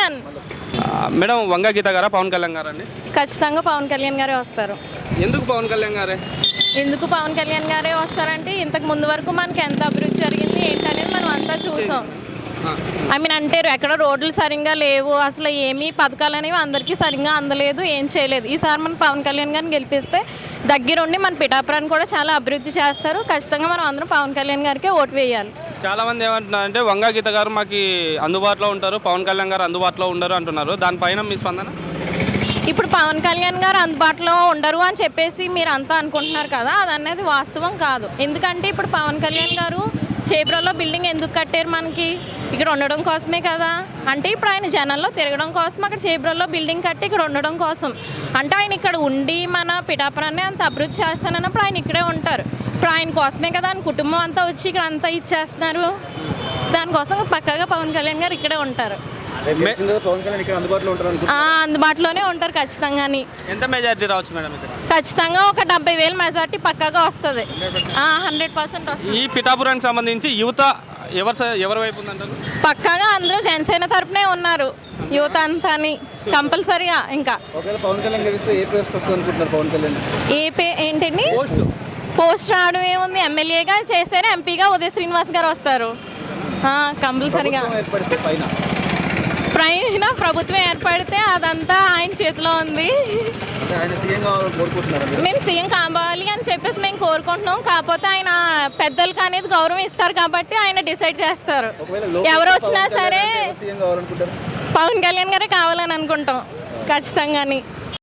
Kalyan. Madam వంగ గీత గారా పవన్ కళ్యాణ్ గారా అండి? ఖచ్చితంగా పవన్ కళ్యాణ్ గారే వస్తారు. ఎందుకు పవన్ కళ్యాణ్ గారే? ఎందుకు పవన్ కళ్యాణ్ గారే వస్తారంటే ఇంతకు ముందు వరకు మనకి ఎంత అభివృద్ధి జరిగింది ఏంటనేది మనం అంతా చూసాం. ఐ మీన్ అంటారు ఎక్కడ రోడ్లు సరిగ్గా లేవు, అసలు ఏమీ పథకాలు అనేవి అందరికీ సరిగ్గా అందలేదు, ఏం చేయలేదు. ఈసారి మనం పవన్ కళ్యాణ్ గారిని గెలిపిస్తే దగ్గరుండి మన పిఠాపురాన్ని కూడా చాలా అభివృద్ధి చేస్తారు. ఖచ్చితంగా మనం అందరం పవన్ కళ్యాణ్ గారికి ఓటు వేయాలి. చాలా మంది ఏమంటున్నారంటే వంగ గీత గారు మాకు అందుబాటులో ఉంటారు, పవన్ కళ్యాణ్ గారు అందుబాటులో ఉండరు అంటున్నారు. దానిపైన మీ స్పందన? ఇప్పుడు పవన్ కళ్యాణ్ గారు అందుబాటులో ఉండరు అని చెప్పేసి మీరు అంతా అనుకుంటున్నారు కదా, అది అనేది వాస్తవం కాదు. ఎందుకంటే ఇప్పుడు పవన్ కళ్యాణ్ గారు చేబ్రోలో బిల్డింగ్ ఎందుకు కట్టారు? మనకి ఇక్కడ ఉండడం కోసమే కదా. అంటే ఇప్పుడు ఆయన జనాల్లో తిరగడం కోసం అక్కడ చేబ్రోలో బిల్డింగ్ కట్టి ఇక్కడ ఉండడం కోసం. అంటే ఆయన ఇక్కడ ఉండి మన పిఠాపురాన్ని అంత అభివృద్ధి చేస్తానన్నప్పుడు ఆయన ఇక్కడే ఉంటారు. ఇప్పుడు ఆయన కోసమే కదా ఆయన కుటుంబం అంతా వచ్చి ఇక్కడ అంతా ఇచ్చేస్తున్నారు. దానికోసం పక్కాగా పవన్ కళ్యాణ్ గారు ఇక్కడే ఉంటారు. అందుబాటులోనే ఉంటారు ఖచ్చితంగా. ఎంత మెజారిటీ రావచ్చు మేడం? ఖచ్చితంగా ఒక 70,000 మెజారిటీ పక్కాగా వస్తుంది. 100% వస్తుంది. ఈ పిఠాపురానికి సంబంధించి యువత ఎవరి వైపు ఉందంటారు? పక్కాగా అందరూ జనసేన తరపునే ఉన్నారు యువత అంతా కంపల్సరీగా. ఇంకా ఏంటండి పోస్ట్ రావడం ఏముంది, ఎమ్మెల్యేగా చేశారు, ఎంపీగా ఉదయ్ శ్రీనివాస్ గారు వస్తారు కంపల్సరీగా. ప్రభుత్వం ఏర్పడితే అదంతా ఆయన చేతిలో ఉంది. మేము సీఎం కావాలి అని చెప్పేసి మేము కోరుకుంటున్నాం. కాకపోతే ఆయన పెద్దలకు అనేది గౌరవం ఇస్తారు కాబట్టి ఆయన డిసైడ్ చేస్తారు. ఎవరు వచ్చినా సరే పవన్ కళ్యాణ్ గారే కావాలని అనుకుంటాం ఖచ్చితంగా.